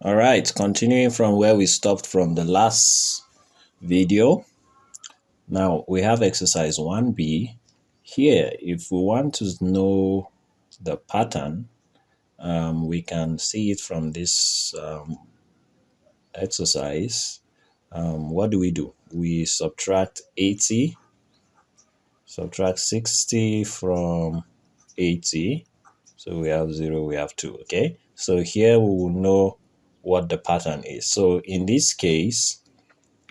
All right, continuing from where we stopped from the last video. Now we have exercise 1b. Here, if we want to know the pattern, we can see it from this exercise. What do? We subtract 80, subtract 60 from 80. So we have 0, we have 2, okay? So here we will know what the pattern is. So in this case,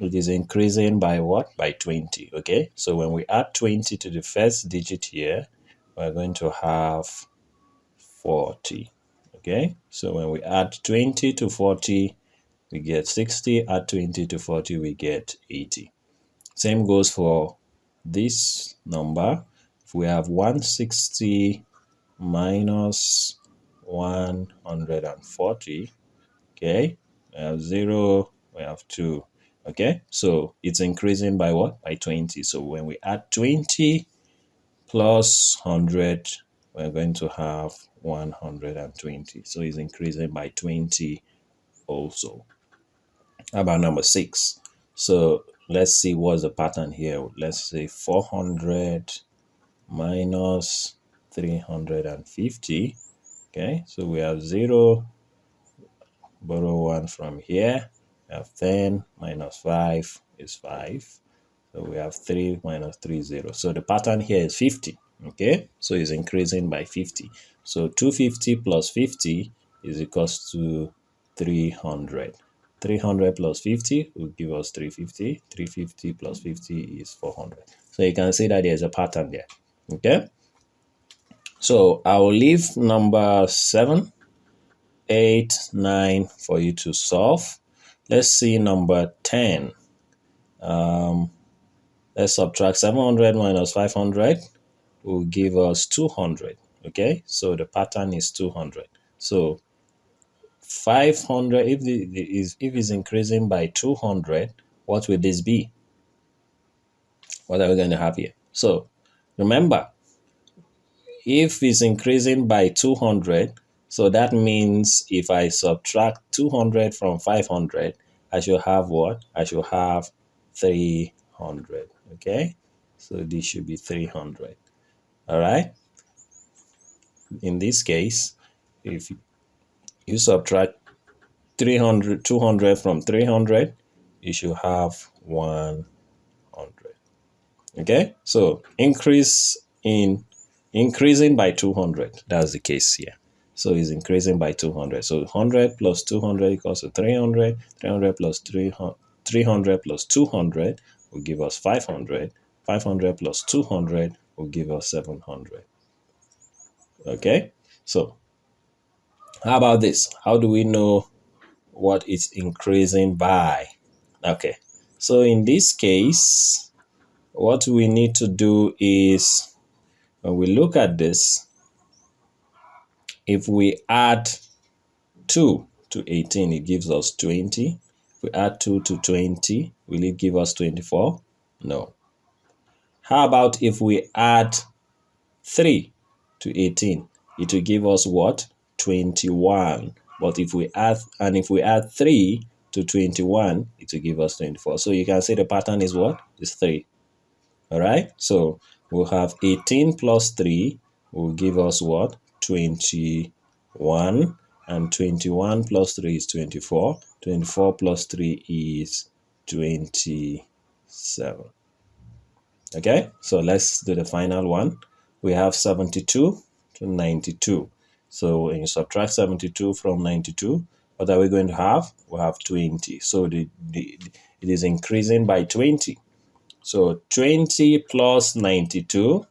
it is increasing by what? By 20, okay? So when we add 20 to the first digit here, we're going to have 40, okay? So when we add 20 to 40, we get 60. Add 20 to 40, we get 80. Same goes for this number. If we have 160 minus 140, okay, we have 0, we have 2, okay, so it's increasing by what? By 20. So when we add 20 plus 100, we're going to have 120. So it's increasing by 20 also. How about number 6? So let's see what's the pattern here. Let's say 400 minus 350. Okay, so we have 0, borrow 1 from here. We have 10 minus 5 is 5. So we have 3 minus 3 is 0. So the pattern here is 50. Okay, so it's increasing by 50. So 250 plus 50 is equals to 300. 300 plus 50 will give us 350. 350 plus 50 is 400. So you can see that there's a pattern there. Okay, so I'll leave number 7, 8, 9 for you to solve. Let's see number 10. Let's subtract 700 minus 500 will give us 200. Okay, so the pattern is 200. So 500, if it's increasing by 200, what will this be? What are we going to have here? So remember, if it's increasing by 200, so that means if I subtract 200 from 500, I should have what? I should have 300. Okay, so this should be 300. All right, in this case, if you subtract 200 from 300, you should have 100. Okay, so increasing by 200, that's the case here. So it's increasing by 200. So 100 plus 200 equals to 300. 300 plus 300 plus 200 will give us 500. 500 plus 200 will give us 700. Okay, so how about this? How do we know what it's increasing by? Okay, so in this case, what we need to do is, when we look at this, if we add 2 to 18, it gives us 20. If we add 2 to 20, will it give us 24? No. How about if we add 3 to 18? It will give us what? 21. But if we add 3 to 21, it will give us 24. So you can say the pattern is what? Is 3. All right. So we'll have 18 plus 3 will give us what? 21. And 21 plus 3 is 24. 24 plus 3 is 27. Okay, so let's do the final one. We have 72 to 92. So when you subtract 72 from 92, what are we going to have? We have 20. So it is increasing by 20. So 20 plus 92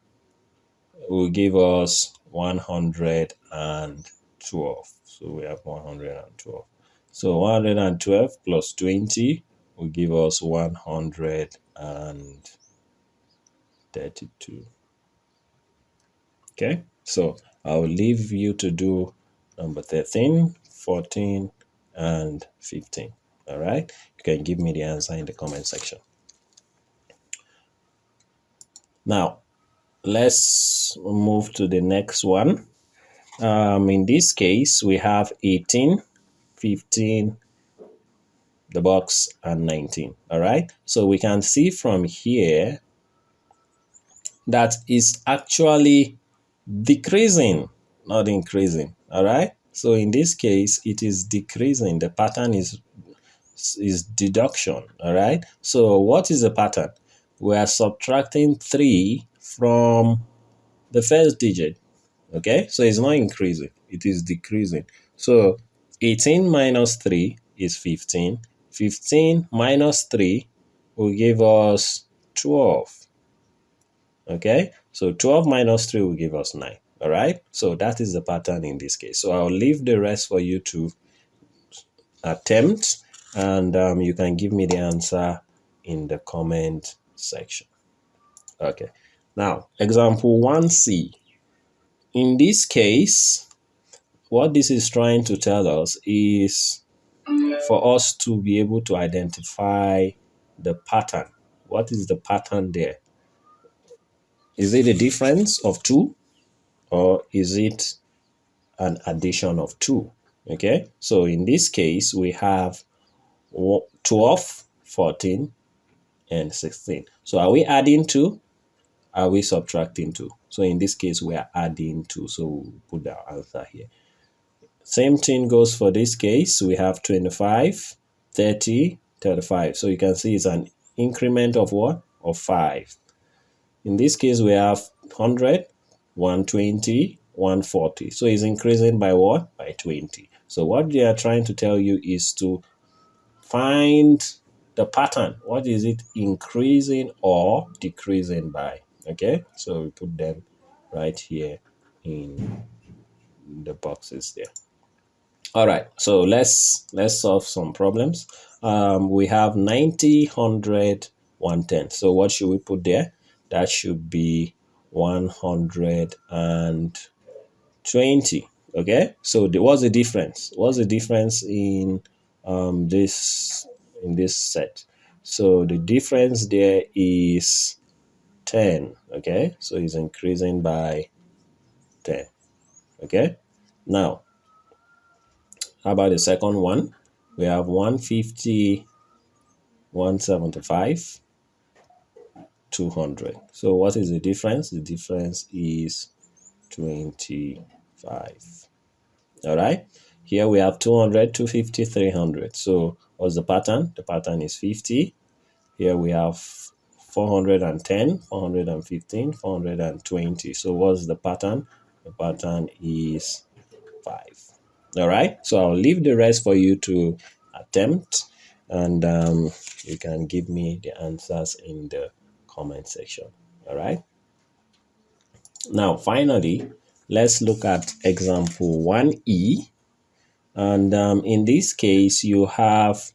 will give us 112. So we have 112. So 112 plus 20 will give us 132. Okay, so I'll leave you to do number 13, 14, and 15. All right, you can give me the answer in the comment section. Now, let's move to the next one. In this case, we have 18, 15, the box, and 19. All right. So we can see from here that is actually decreasing, not increasing. All right. So in this case, it is decreasing. The pattern is deduction. All right. So what is the pattern? We are subtracting 3 from the first digit. Okay. So it's not increasing. It is decreasing. So 18 minus 3 is 15. 15 minus 3 will give us 12. Okay, so 12 minus 3 will give us 9. All right, so that is the pattern in this case. So I'll leave the rest for you to attempt, and you can give me the answer in the comment section. Okay, now example 1C. In this case, what this is trying to tell us is for us to be able to identify the pattern. What is the pattern there? Is it a difference of 2, or is it an addition of 2? Okay, so in this case, we have 12, 14, and 16. So are we adding 2? Are we subtracting 2? So in this case, we are adding 2. So we'll put the answer here. Same thing goes for this case. We have 25, 30, 35. So you can see it's an increment of what? Of 5. In this case, we have 100, 120, 140. So it's increasing by what? By 20. So what they are trying to tell you is to find the pattern. What is it increasing or decreasing by? Okay, so we put them right here in the boxes there. All right, so let's solve some problems. We have 90, 100, 110. So what should we put there? That should be 120. Okay, so what's the difference? What's the difference in this set? So the difference there is 10. Okay, so it's increasing by 10. Okay, now how about the second one? We have 150, 175, 200. So what is the difference? The difference is 25. All right. Here we have 200, 250, 300. So what's the pattern? The pattern is 50. Here we have 410, 415, 420. So what's the pattern? The pattern is 5. All right. So I'll leave the rest for you to attempt, and you can give me the answers in the comment section. All right. Now, finally, let's look at example 1E. And in this case, you have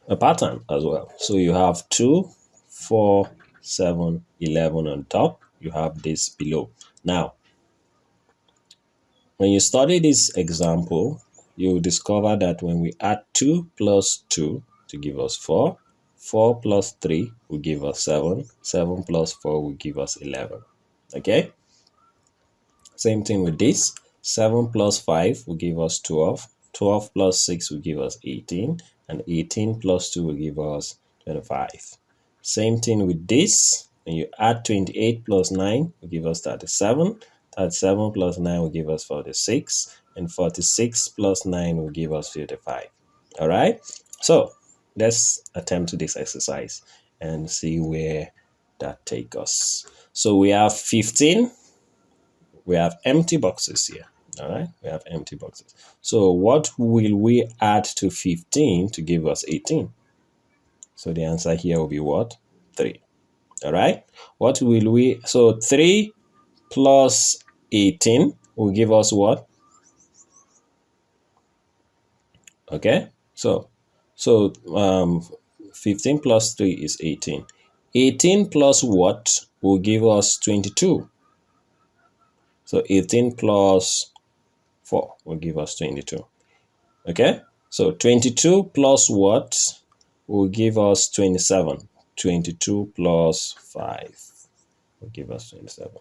a pattern as well. So you have 2, 4, 7, 11 on top. You have this below. Now, when you study this example, you will discover that when we add 2 plus 2 to give us 4, 4 plus 3 will give us 7, 7 plus 4 will give us 11. Okay? Same thing with this. 7 plus 5 will give us 12, 12 plus 6 will give us 18, and 18 plus 2 will give us 25. Same thing with this. When you add 28 plus 9 will give us 37, 37 plus 9 will give us 46, and 46 plus 9 will give us 55. All right, so let's attempt this exercise and see where that takes us. So we have 15. We have empty boxes here. All right, we have empty boxes. So what will we add to 15 to give us 18? So the answer here will be what? 3. All right, what will we, so 3 plus 18 will give us what? Okay, so 15 plus 3 is 18. 18 plus what will give us 22? So 18 plus 4 will give us 22. Okay, so 22 plus what will give us 27. 22 plus 5 will give us 27.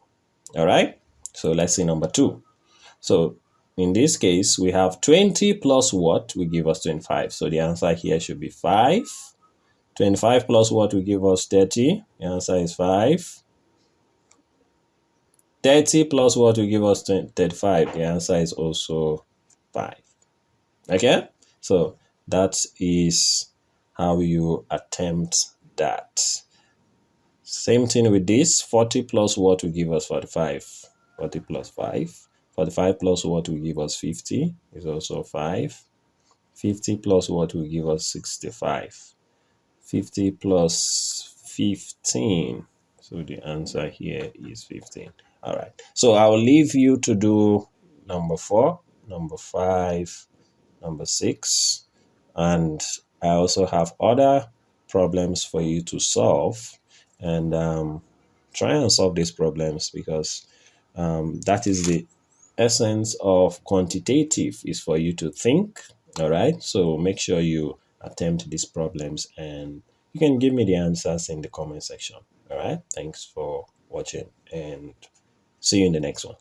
All right, so let's see number 2. So in this case, we have 20 plus what will give us 25. So the answer here should be 5. 25 plus what will give us 30. The answer is 5. 30 plus what will give us 35. The answer is also 5. Okay? So that is how you attempt that. Same thing with this. 40 plus what will give us 45. 40 plus 5. 45 plus what will give us 50 is also 5. 50 plus what will give us 65. 50 plus 15. So the answer here is 15. All right. So I'll leave you to do number 4, number 5, number 6. And I also have other problems for you to solve. And try and solve these problems, because that is the essence of quantitative, is for you to think. All right. So make sure you attempt these problems, and you can give me the answers in the comment section. All right. Thanks for watching, and see you in the next one.